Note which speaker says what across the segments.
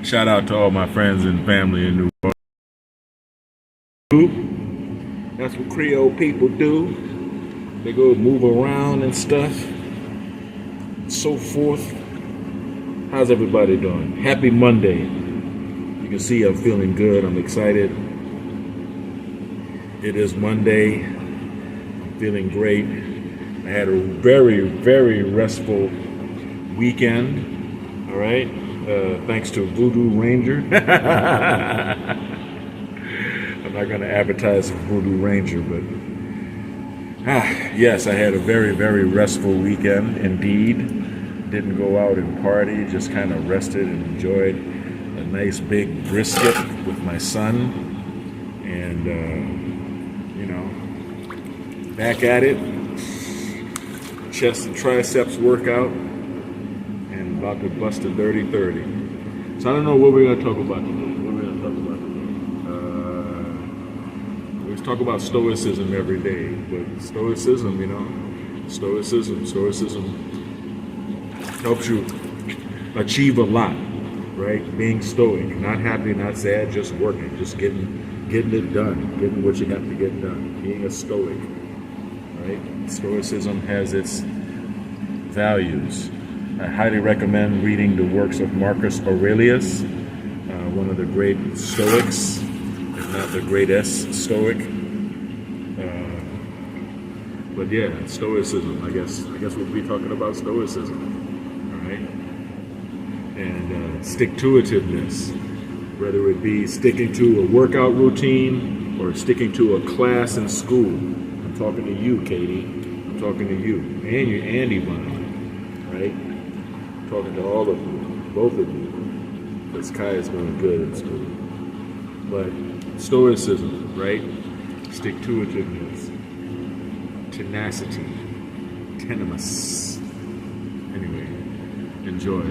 Speaker 1: Shout out to all my friends and family in New York. That's what Creole people do. They go move around and stuff, so forth. How's everybody doing? Happy Monday. You can see I'm feeling good. I'm excited. It is Monday. I'm feeling great. I had a very, very restful weekend. All right. Thanks to Voodoo Ranger. I'm not going to advertise for Voodoo Ranger, but yes, I had a very, very restful weekend indeed. Didn't go out and party, just kind of rested and enjoyed a nice big brisket with my son. And, back at it. Chest and triceps workout. And about to bust a dirty 30. So I don't know what we're going to talk about today. We talk about stoicism every day, but stoicism helps you achieve a lot, right? Being stoic, not happy, not sad, just working, just getting it done, getting what you have to get done. Being a stoic, right? Stoicism has its values. I highly recommend reading the works of Marcus Aurelius, one of the great Stoics, if not the greatest Stoic. But yeah, Stoicism. I guess we'll be talking about Stoicism, all right? And stick-to-itiveness, whether it be sticking to a workout routine or sticking to a class in school. I'm talking to you, Katie. I'm talking to you, and you, Andy, right? I'm talking to all of you, both of you, because Kai is going good in school. But Stoicism, right? Stick-to-itiveness, tenacity, tenamus. Anyway, enjoy.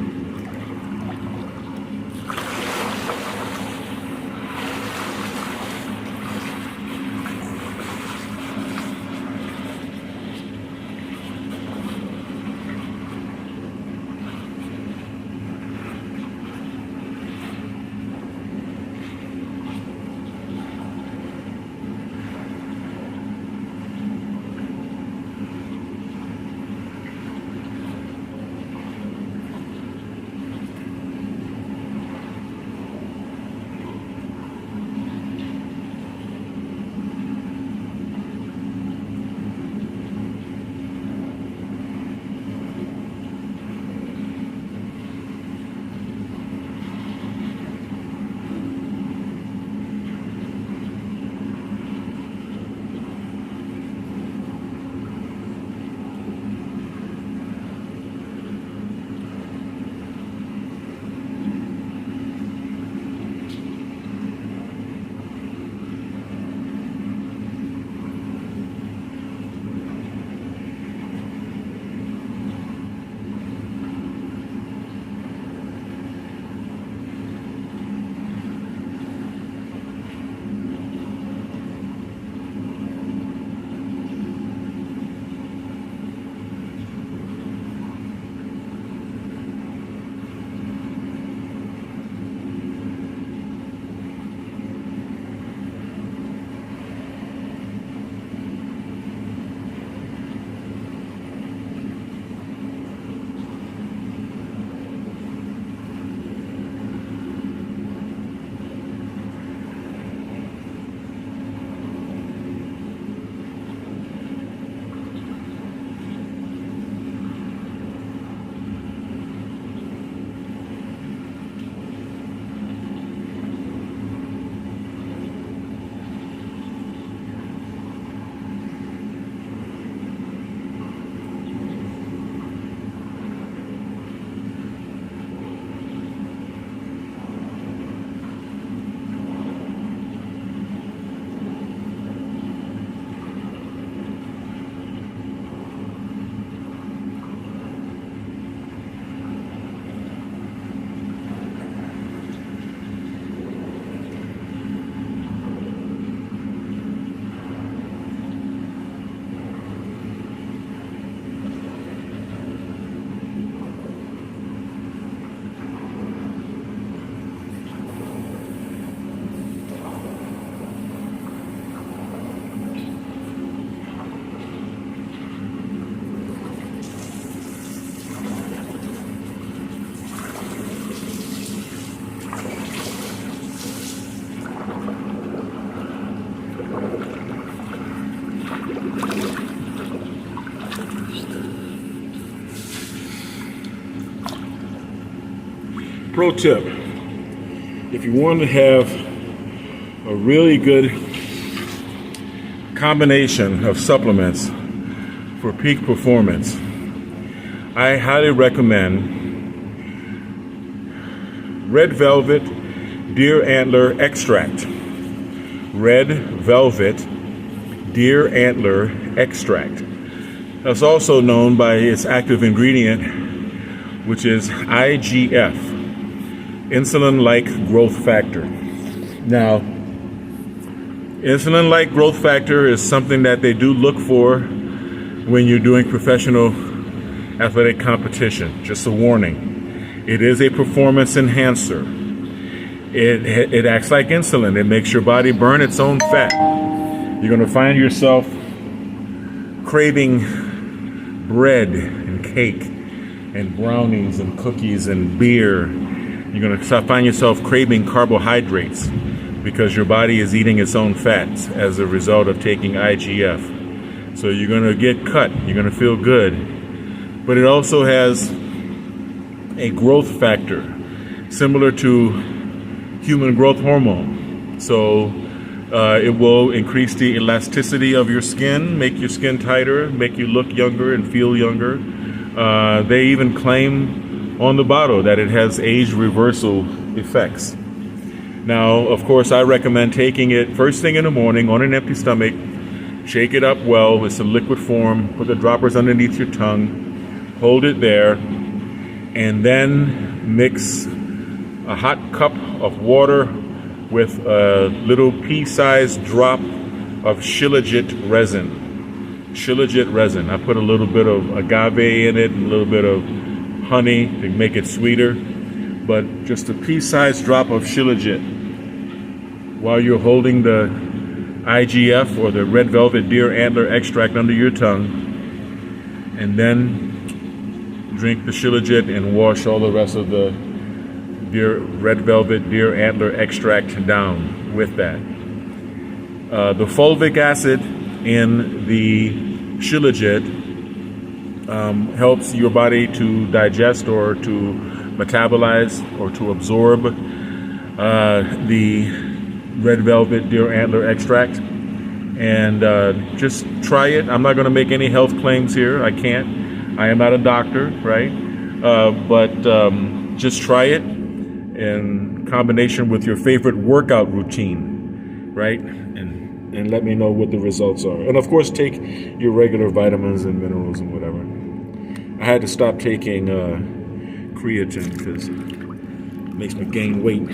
Speaker 1: Pro tip: if you want to have a really good combination of supplements for peak performance, I highly recommend Red Velvet Deer Antler Extract. Red Velvet Deer Antler Extract. That's also known by its active ingredient, which is IGF, insulin-like growth factor. Now, insulin-like growth factor is something that they do look for when you're doing professional athletic competition. Just a warning. It is a performance enhancer. It acts like insulin. It makes your body burn its own fat. You're going to find yourself craving bread and cake and brownies and cookies and beer. You're going to find yourself craving carbohydrates because your body is eating its own fats as a result of taking IGF. So you're going to get cut. You're going to feel good. But it also has a growth factor similar to human growth hormone. So it will increase the elasticity of your skin, make your skin tighter, make you look younger and feel younger. They even claim on the bottle that it has age reversal effects. Now, of course, I recommend taking it first thing in the morning on an empty stomach. Shake it up well. It's a liquid form. Put the droppers underneath your tongue. Hold it there. And then mix a hot cup of water with a little pea-sized drop of Shilajit resin. Shilajit resin. I put a little bit of agave in it, and a little bit of honey to make it sweeter. But just a pea-sized drop of Shilajit while you're holding the IGF or the Red Velvet Deer Antler Extract under your tongue, and then drink the Shilajit and wash all the rest of the Red Velvet Deer Antler Extract down with that. The fulvic acid in the Shilajit helps your body to digest or to metabolize or to absorb the Red Velvet Deer Antler Extract. And just try it. I'm not going to make any health claims here. I can't. I am not a doctor, right? But just try it in combination with your favorite workout routine, right? And let me know what the results are. And of course, take your regular vitamins and minerals and whatever. I had to stop taking creatine because it makes me gain weight.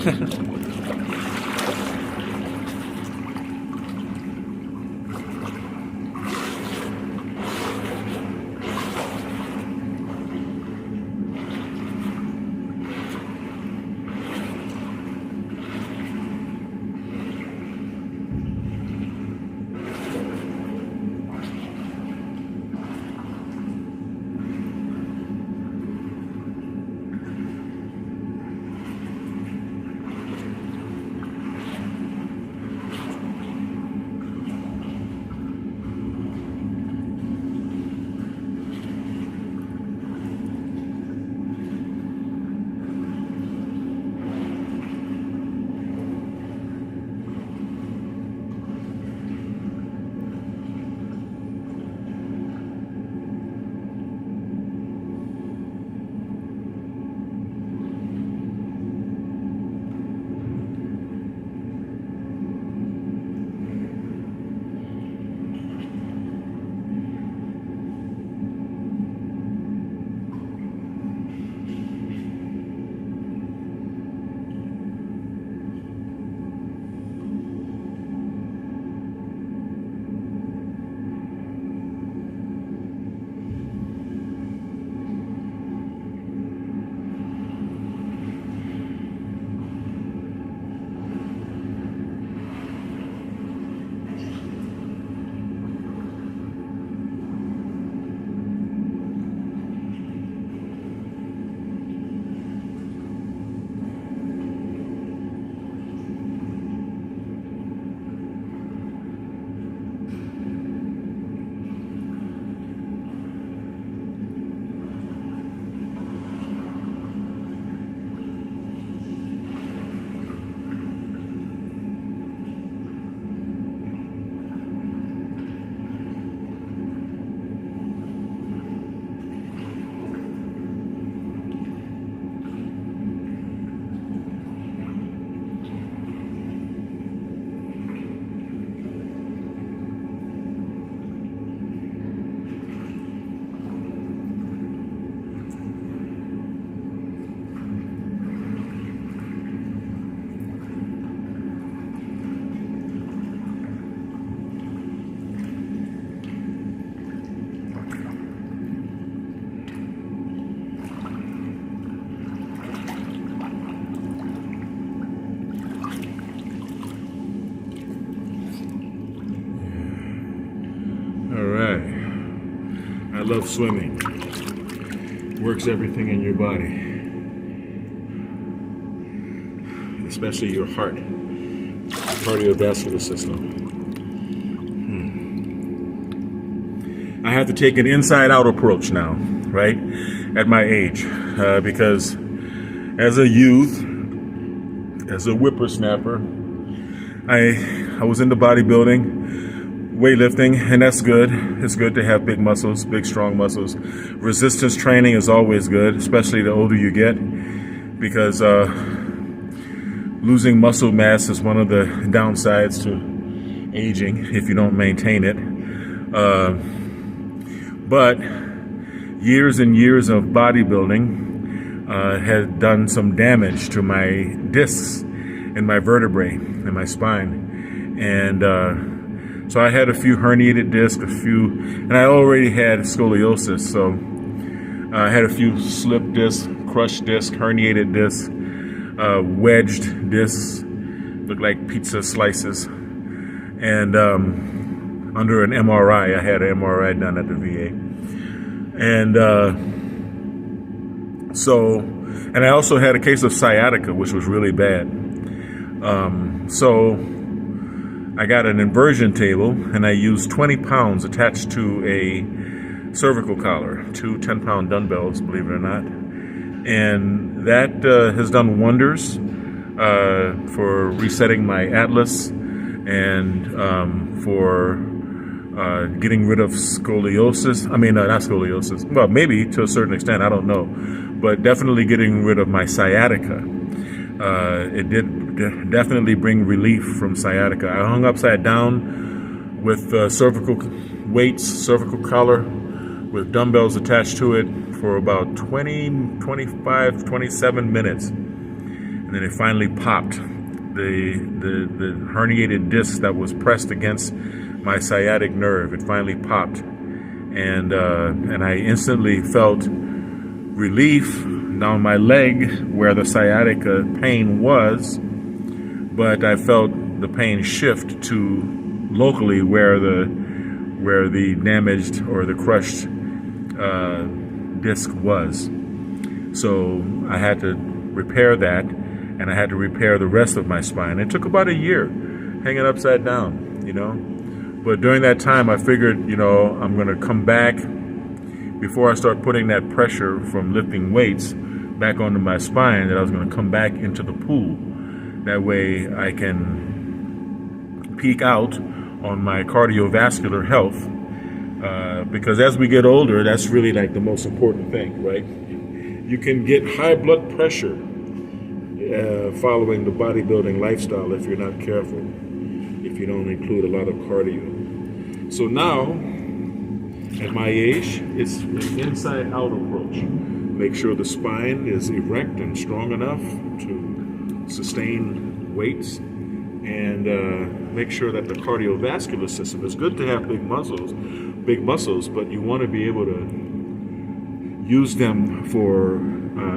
Speaker 1: love swimming. Works everything in your body, especially your heart, cardiovascular system. I have to take an inside-out approach now, right? At my age, because as a youth, as a whippersnapper, I was into bodybuilding, weightlifting, and that's good. It's good to have big muscles, big strong muscles. Resistance training is always good, especially the older you get, because losing muscle mass is one of the downsides to aging if you don't maintain it. But years and years of bodybuilding had done some damage to my discs in my vertebrae, in my spine. And so I had a few herniated discs, and I already had scoliosis. So I had a few slip discs, crushed discs, herniated discs, wedged discs, looked like pizza slices. And under an MRI. I had an MRI done at the VA. And and I also had a case of sciatica, which was really bad. So I got an inversion table, and I used 20 pounds attached to a cervical collar, two 10-pound dumbbells, believe it or not. And that has done wonders for resetting my atlas and for getting rid of scoliosis. I mean, not scoliosis. Well, maybe to a certain extent, I don't know. But definitely getting rid of my sciatica. It did definitely bring relief from sciatica. I hung upside down with cervical weights, cervical collar, with dumbbells attached to it for about 20, 25, 27 minutes. And then it finally popped. The herniated disc that was pressed against my sciatic nerve, it finally popped, and I instantly felt relief down my leg where the sciatica pain was, but I felt the pain shift to locally where the damaged or the crushed disc was. So I had to repair that, and I had to repair the rest of my spine. It took about a year hanging upside down, you know. But during that time, I figured, you know, I'm going to come back before I start putting that pressure from lifting weights back onto my spine, that I was going to come back into the pool. That way I can peak out on my cardiovascular health. Because as we get older, that's really like the most important thing, right? You can get high blood pressure following the bodybuilding lifestyle if you're not careful, if you don't include a lot of cardio. So now, at my age, it's an inside-out approach. Make sure the spine is erect and strong enough to sustain weights, and make sure that the cardiovascular system is good to have big muscles, but you want to be able to use them for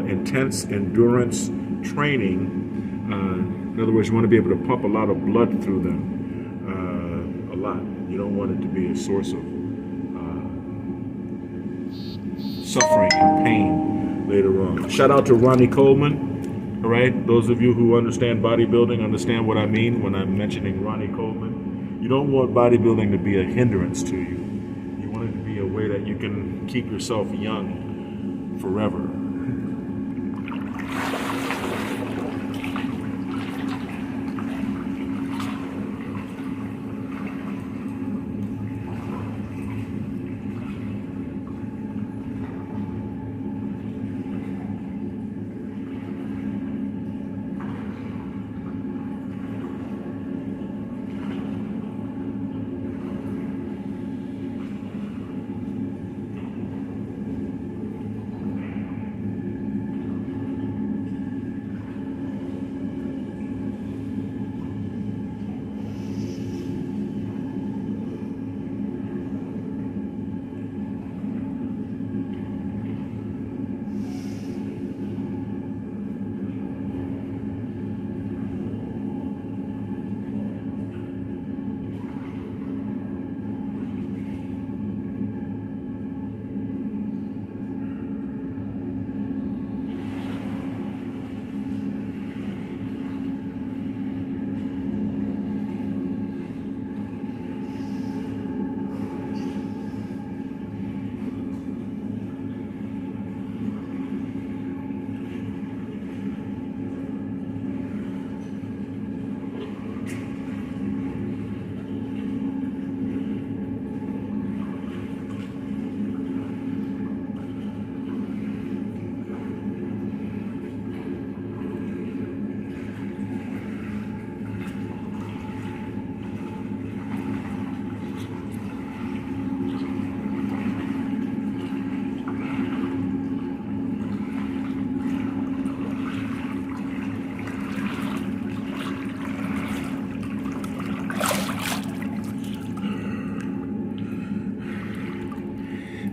Speaker 1: intense endurance training. In other words, you want to be able to pump a lot of blood through them, a lot. You don't want it to be a source of suffering and pain later on. Shout out to Ronnie Coleman. All right, those of you who understand bodybuilding understand what I mean when I'm mentioning Ronnie Coleman. You don't want bodybuilding to be a hindrance to you. You want it to be a way that you can keep yourself young forever.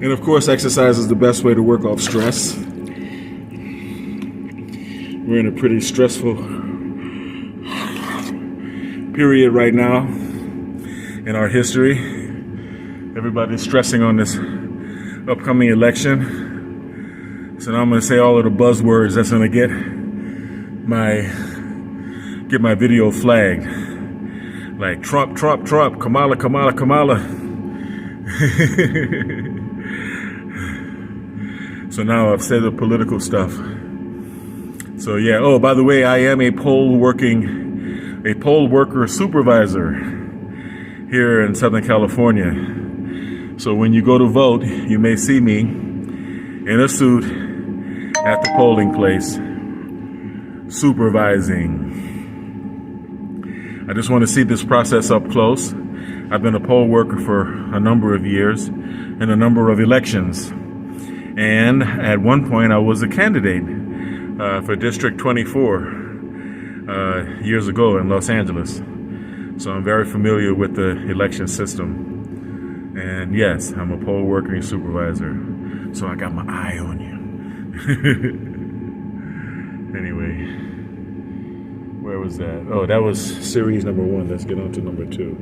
Speaker 1: And of course, exercise is the best way to work off stress. We're in a pretty stressful period right now in our history. Everybody's stressing on this upcoming election. So now I'm going to say all of the buzzwords that's going to get my video flagged. Like Trump, Trump, Trump, Kamala, Kamala, Kamala. So now I've said the political stuff. So yeah, oh, by the way, I am a poll worker supervisor here in Southern California. So when you go to vote, you may see me in a suit at the polling place supervising. I just want to see this process up close. I've been a poll worker for a number of years in a number of elections. And at one point, I was a candidate for District 24 years ago in Los Angeles. So I'm very familiar with the election system. And yes, I'm a poll working supervisor. So I got my eye on you. Anyway, where was that? Oh, that was series number 1. Let's get on to number 2.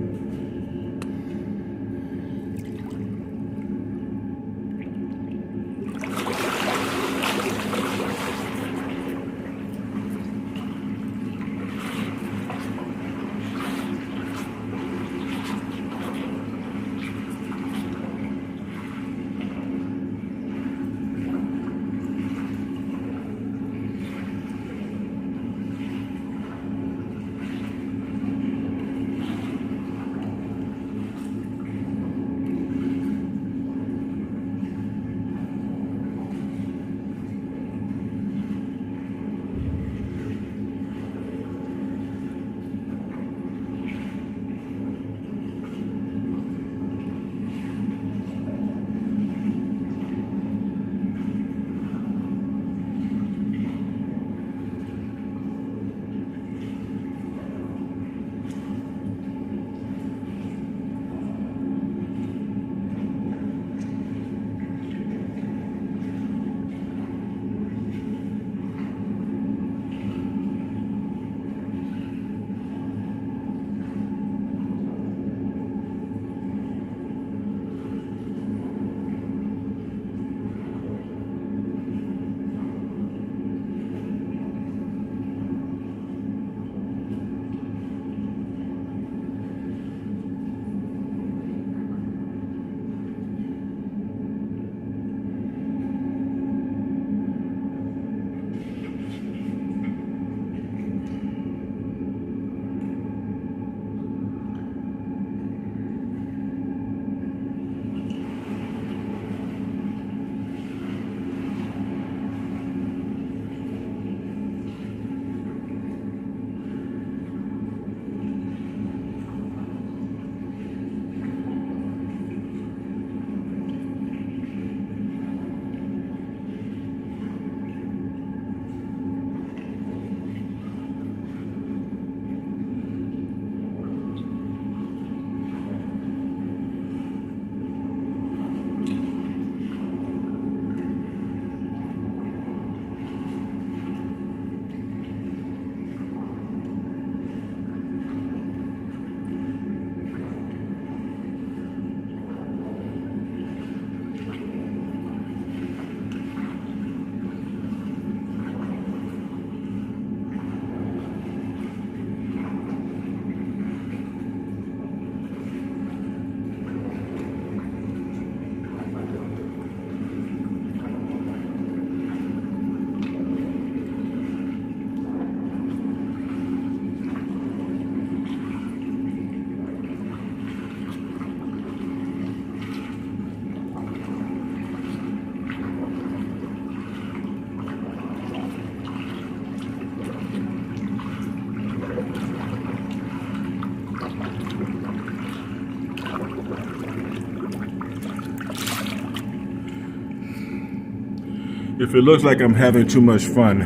Speaker 1: If it looks like I'm having too much fun,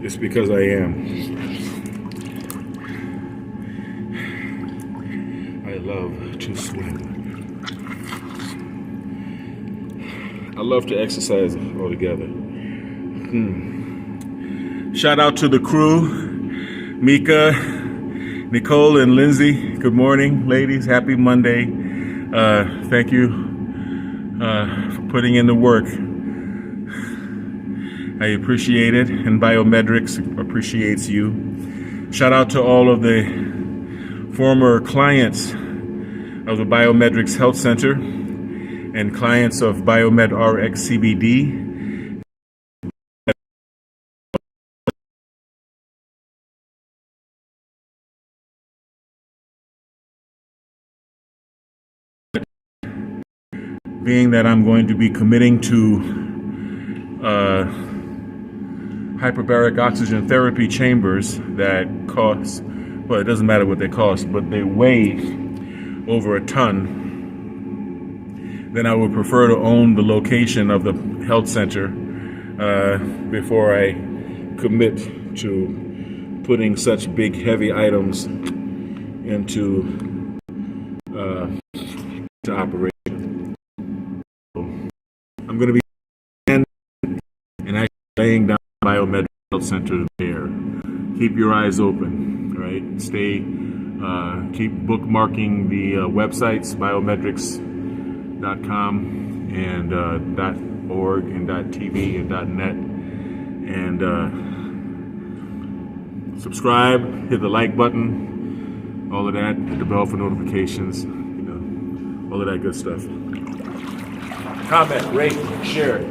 Speaker 1: it's because I am. I love to swim. love to exercise altogether. Shout out to the crew, Mika, Nicole, and Lindsay. Good morning, ladies. Happy Monday. Thank you for putting in the work. I appreciate it, and Biometrics appreciates you. Shout out to all of the former clients of the Biometrics Health Center and clients of Biomed RX CBD. Being that I'm going to be committing to hyperbaric oxygen therapy chambers that cost, well, it doesn't matter what they cost, but they weigh over a ton, then I would prefer to own the location of the health center before I commit to putting such big, heavy items into to operation. So I'm going to be and actually laying down Biomed Health Center there. Keep your eyes open, right? Keep bookmarking the websites, biometrics.com and .org and .tv and .net, and subscribe, hit the like button, all of that, hit the bell for notifications, all of that good stuff. Comment, rate, share.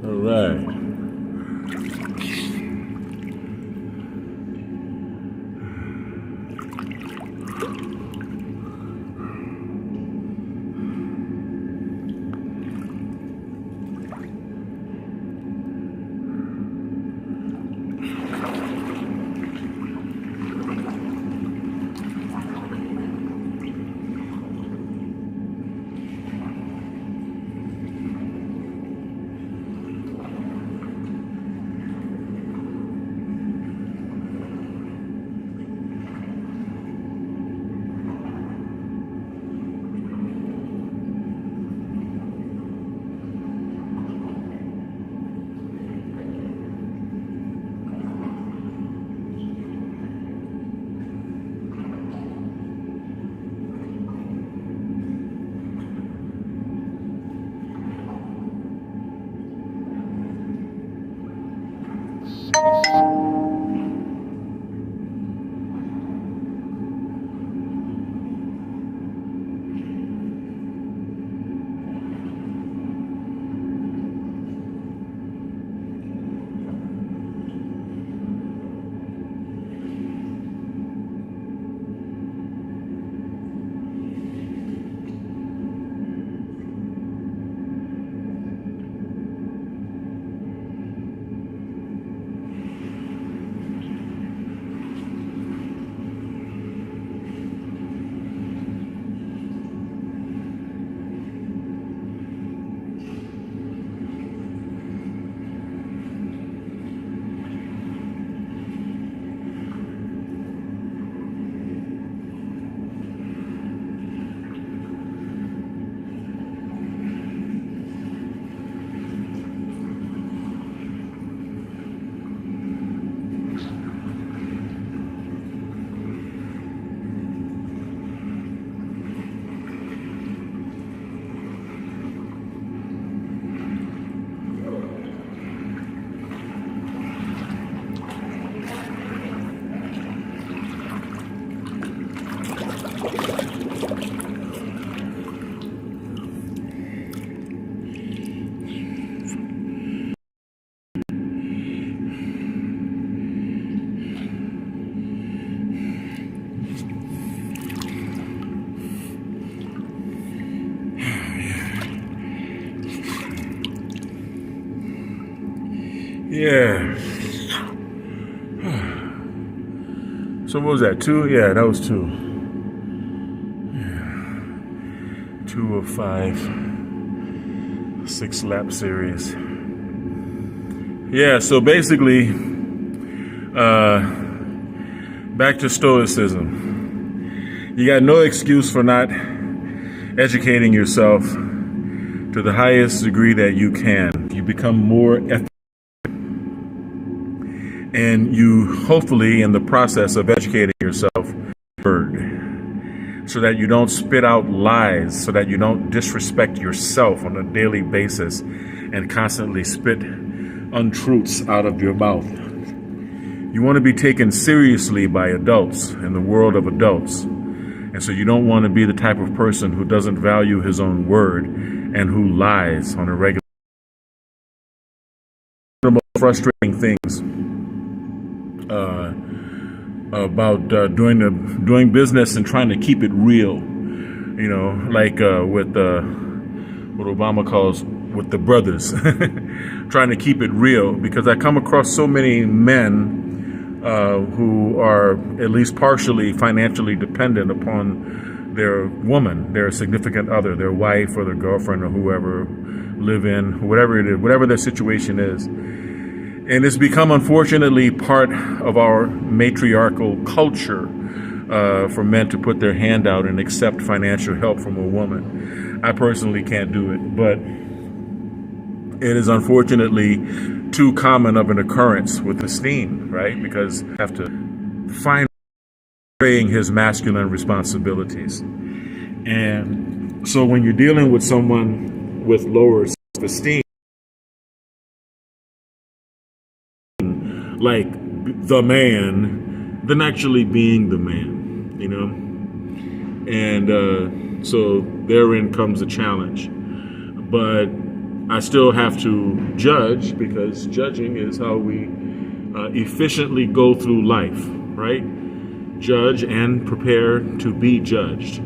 Speaker 1: All right. Yeah. So what was that? 2? Yeah, that was 2. Yeah. 2 of 5. 6-lap series. Yeah, so basically, back to Stoicism. You got no excuse for not educating yourself to the highest degree that you can. You become more ethical, and you hopefully, in the process of educating yourself, so that you don't spit out lies, so that you don't disrespect yourself on a daily basis and constantly spit untruths out of your mouth. You want to be taken seriously by adults in the world of adults. And so you don't want to be the type of person who doesn't value his own word and who lies on a regular basis. One of the most frustrating things about doing business and trying to keep it real, like with what Obama calls with the brothers, trying to keep it real, because I come across so many men who are at least partially financially dependent upon their woman, their significant other, their wife or their girlfriend or whoever, live in, whatever it is, whatever their situation is. And it's become, unfortunately, part of our matriarchal culture for men to put their hand out and accept financial help from a woman. I personally can't do it, but it is unfortunately too common of an occurrence with esteem, right? Because you have to find betraying his masculine responsibilities. And so when you're dealing with someone with lower self-esteem, like the man, than actually being the man, And so therein comes a challenge. But I still have to judge, because judging is how we efficiently go through life, right? Judge and prepare to be judged.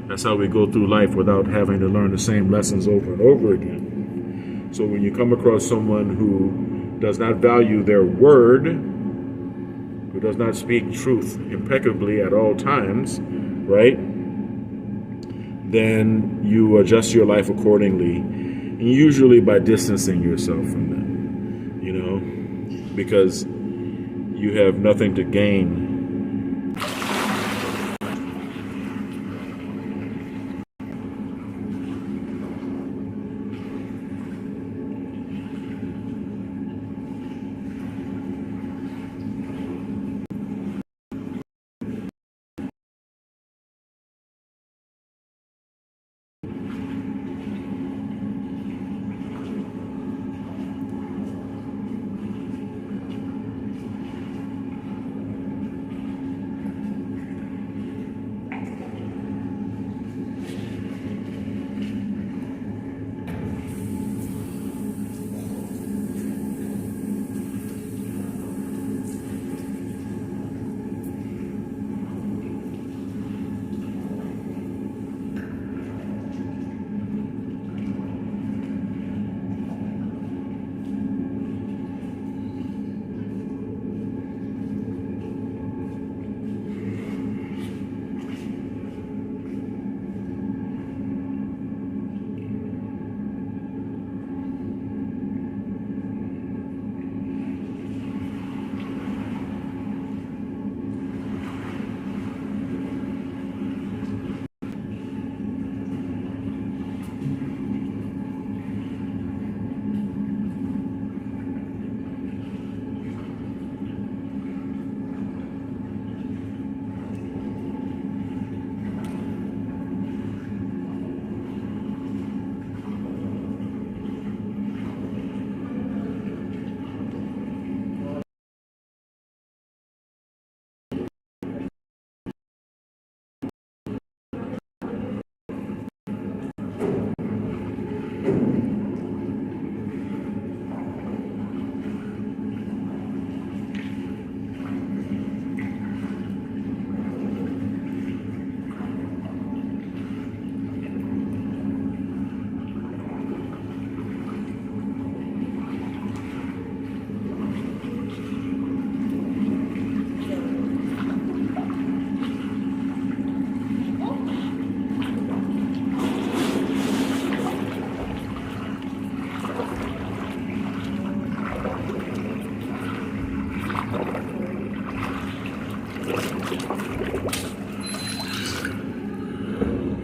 Speaker 1: That's how we go through life without having to learn the same lessons over and over again. So when you come across someone who does not value their word, who does not speak truth impeccably at all times, right? Then you adjust your life accordingly, and usually by distancing yourself from them, because you have nothing to gain.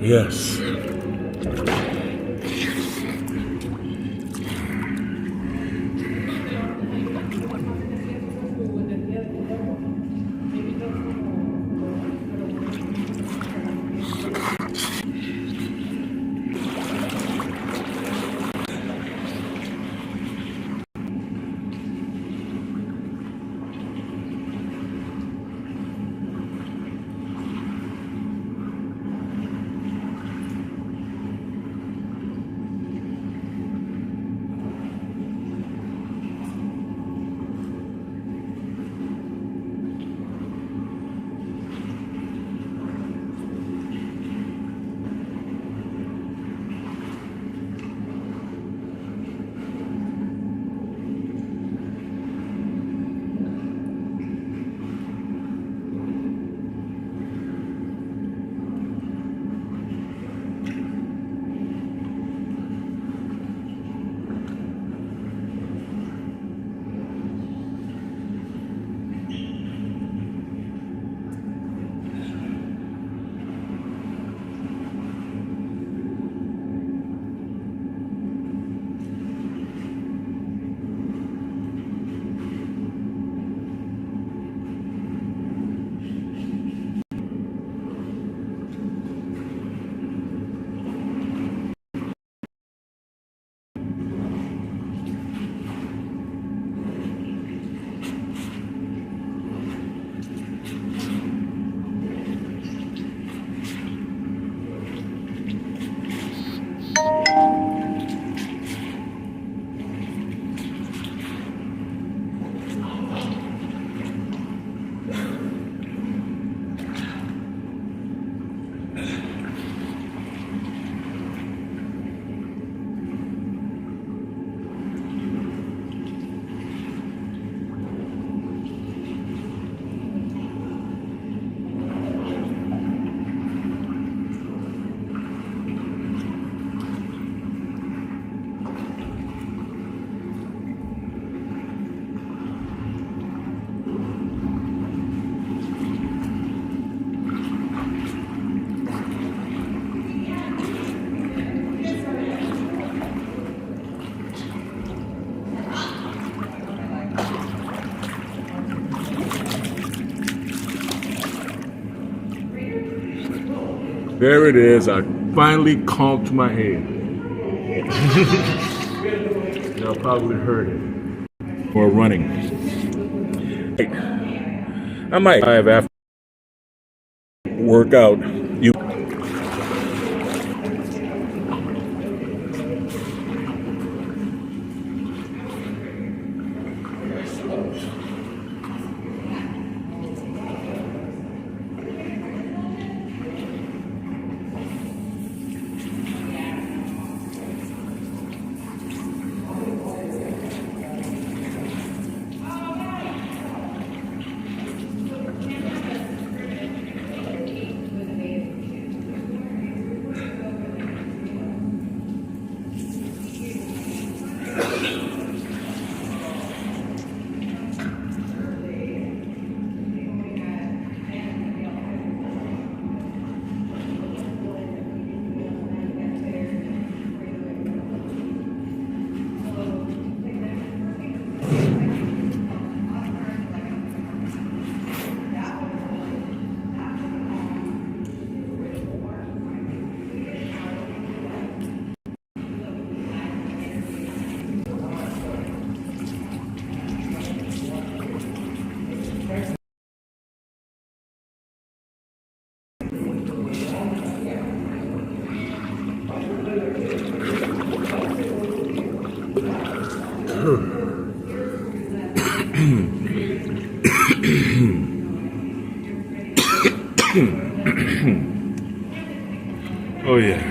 Speaker 1: Yes. There it is. I finally conked my head. Y'all probably heard it. Or running. I might have after workout. You. Oh yeah.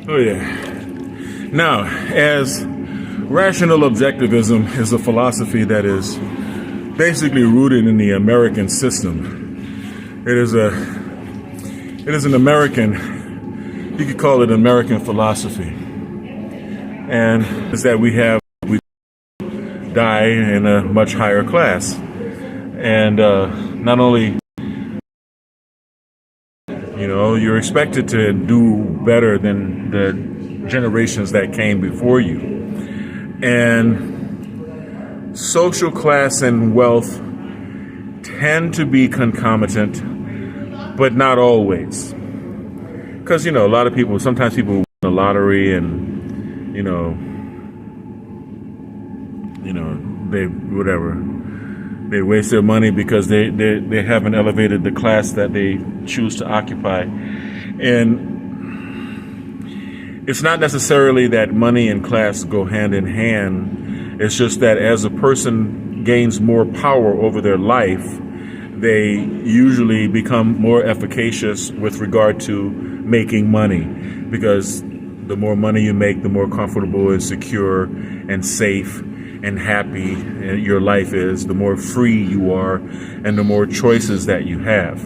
Speaker 1: Oh yeah. Now, as rational objectivism is a philosophy that is basically rooted in the American system. It is an American, you could call it American philosophy. And is that we die in a much higher class. And not only, you're expected to do better than the generations that came before you. And social class and wealth tend to be concomitant, but not always. Because, a lot of people, sometimes people win the lottery and, they waste their money because they haven't elevated the class that they choose to occupy. And it's not necessarily that money and class go hand in hand. It's just that as a person gains more power over their life, they usually become more efficacious with regard to making money, because the more money you make, the more comfortable and secure and safe and happy your life is, the more free you are, and the more choices that you have.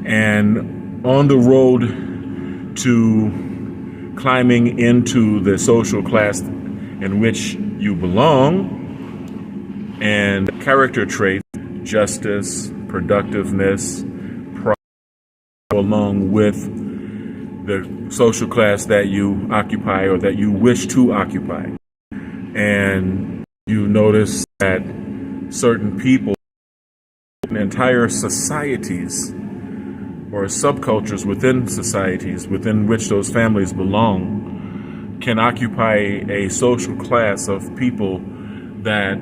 Speaker 1: And on the road to climbing into the social class in which you belong, and character traits, justice, productiveness, pride, along with the social class that you occupy or that you wish to occupy. And you notice that certain people, entire societies or subcultures within societies within which those families belong, can occupy a social class of people that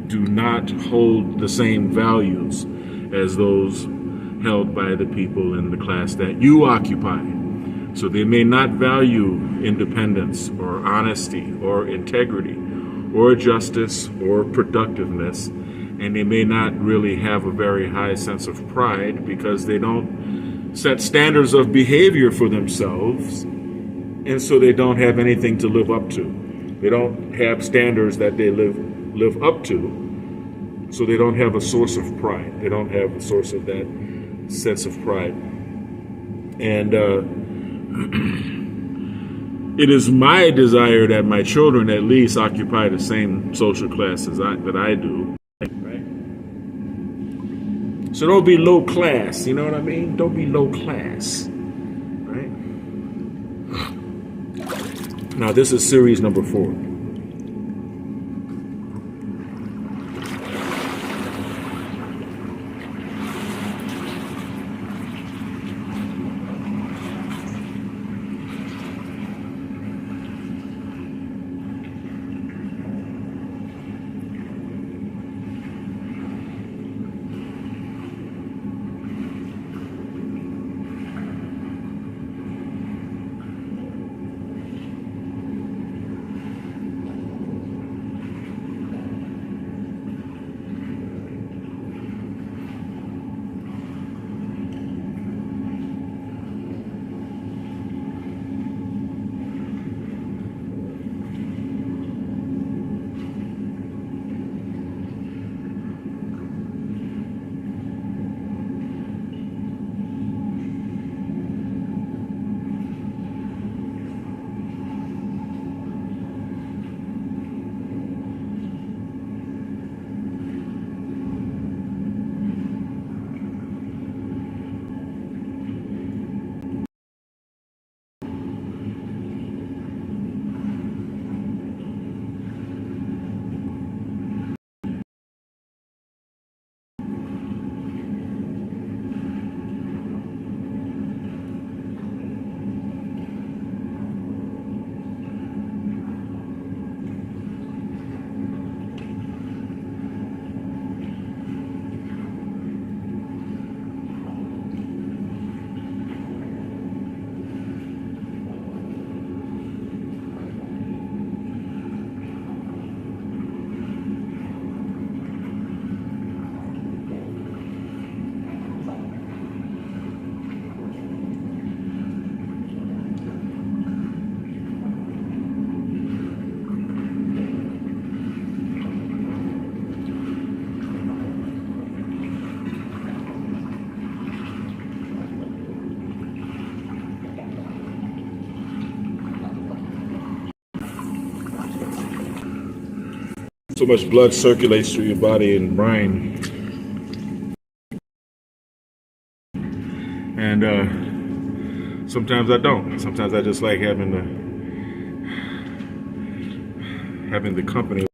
Speaker 1: do not hold the same values as those held by the people in the class that you occupy. So they may not value independence or honesty or integrity or justice or productiveness, and they may not really have a very high sense of pride because they don't set standards of behavior for themselves, and so they don't have anything to live up to. They don't have standards that they live up to, so they don't have a source of pride. They don't have a source of that sense of pride. And it is my desire that my children at least occupy the same social class that I do. Right? So don't be low class, you know what I mean? Don't be low class. Right? Now this is series number 4. so much blood circulates through your body and brain. And sometimes I don't. Sometimes I just like having the company.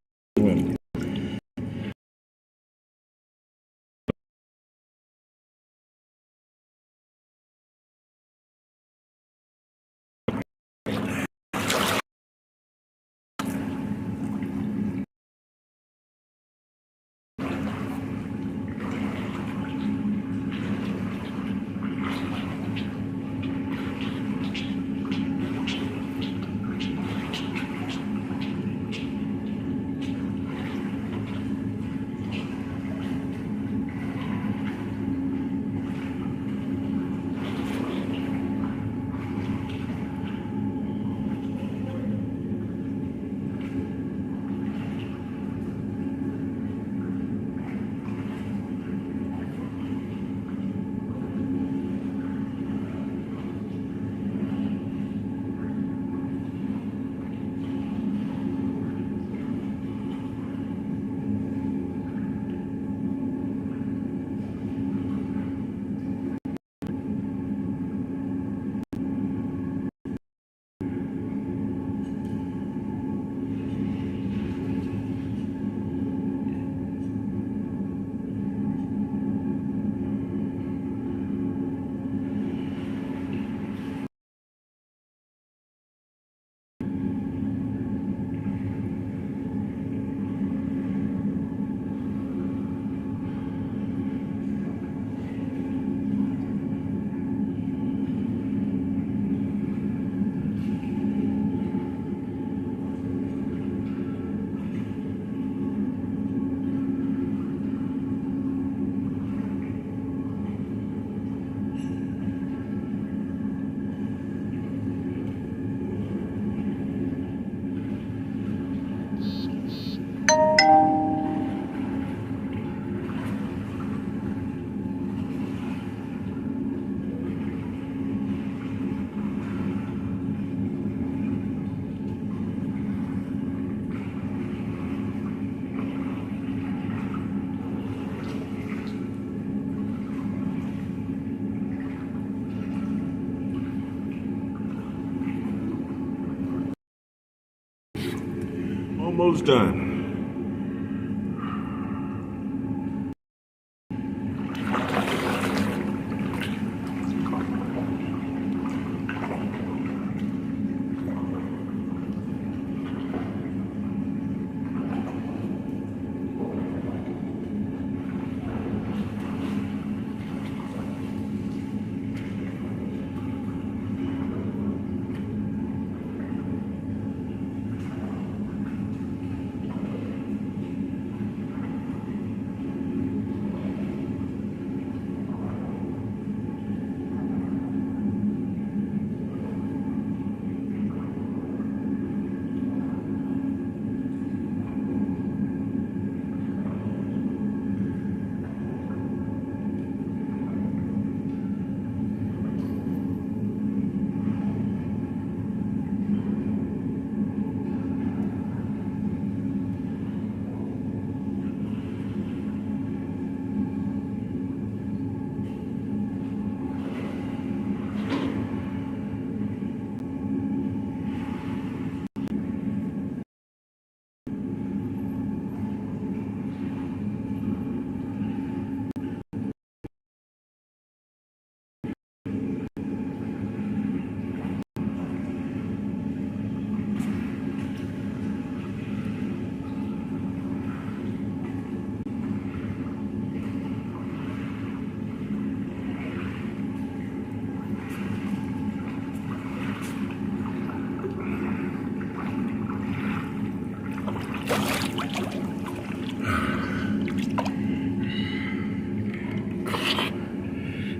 Speaker 1: Almost done.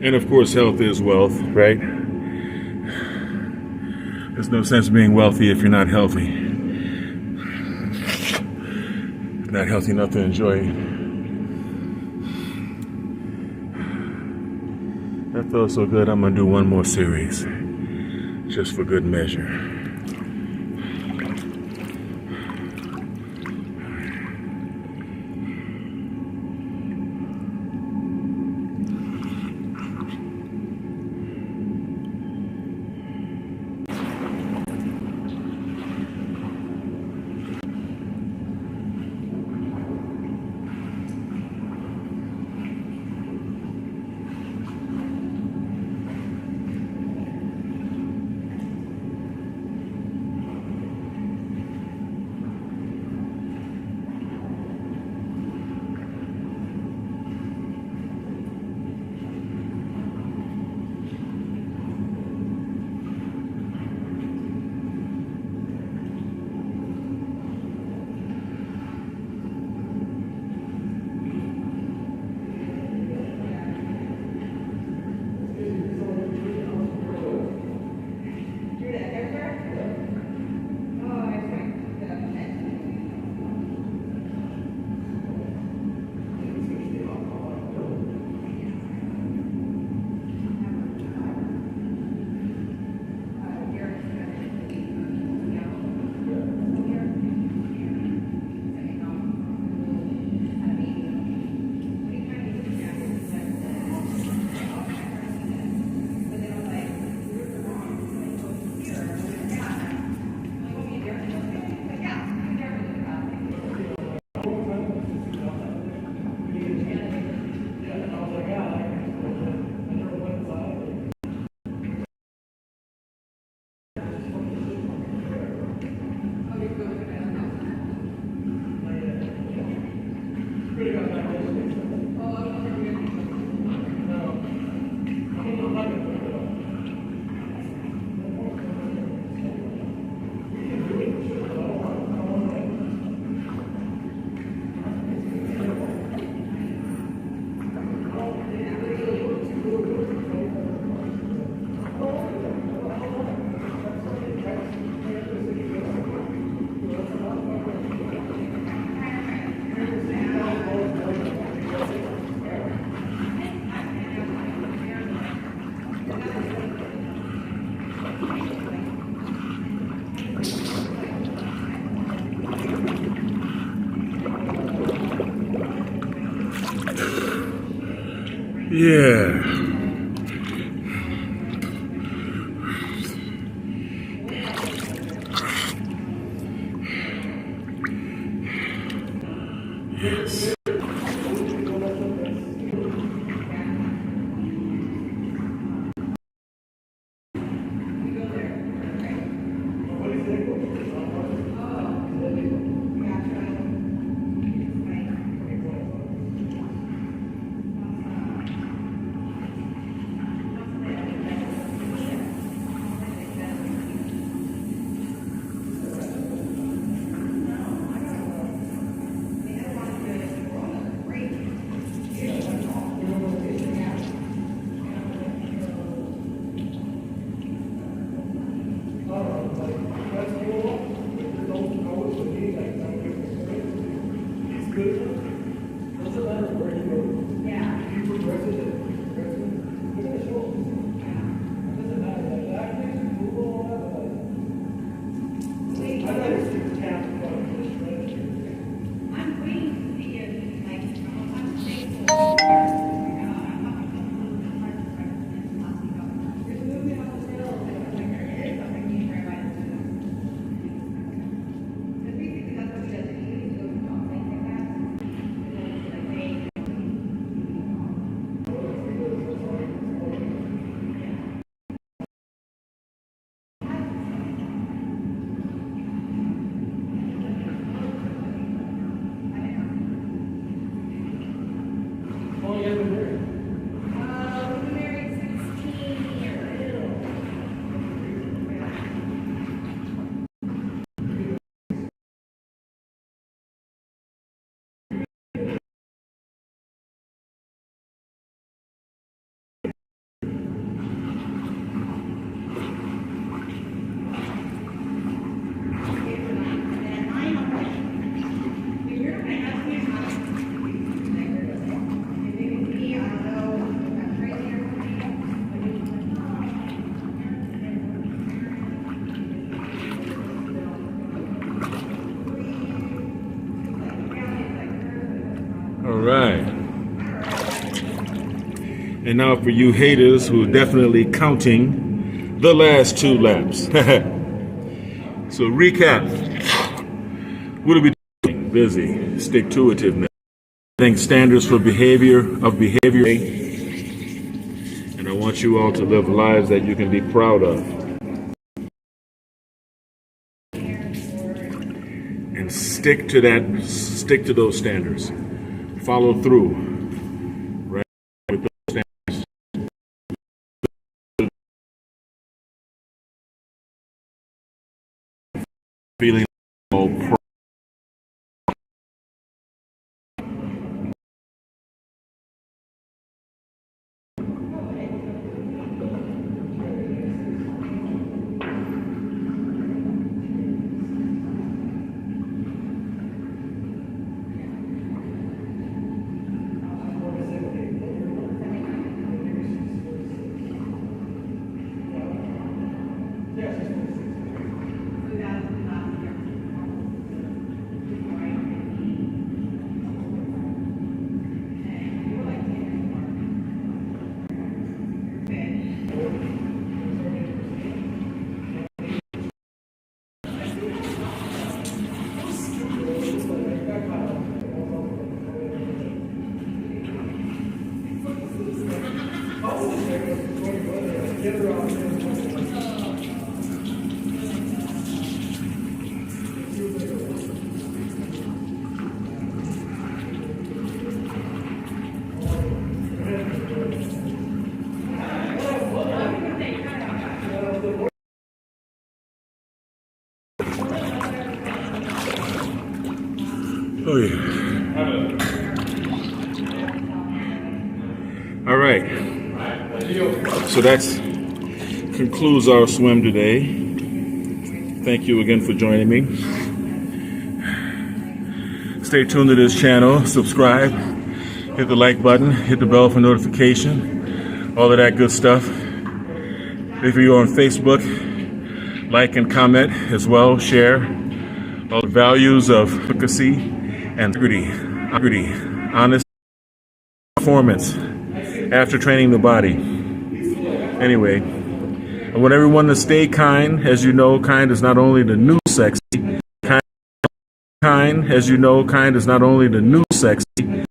Speaker 1: And of course, health is wealth, right? There's no sense being wealthy if you're not healthy. Not healthy enough to enjoy. That felt so good, I'm gonna do one more series, just for good measure. Yeah. Yes. All right. And now for you haters who are definitely counting the last 2 laps. So recap. What are we doing? Busy. Stick-to-itiveness. Setting standards for behavior. And I want you all to live lives that you can be proud of. And stick to those standards. Follow through. Right? With those standards. Feeling all proud. Oh yeah. All right. So that concludes our swim today. Thank you again for joining me. Stay tuned to this channel. Subscribe. Hit the like button. Hit the bell for notification. All of that good stuff. If you're on Facebook, like and comment as well. Share all the values of efficacy and integrity, honest performance, after training the body. Anyway, I want everyone to stay kind. As you know, kind is not only the new sexy. Kind, as you know, kind is not only the new sexy.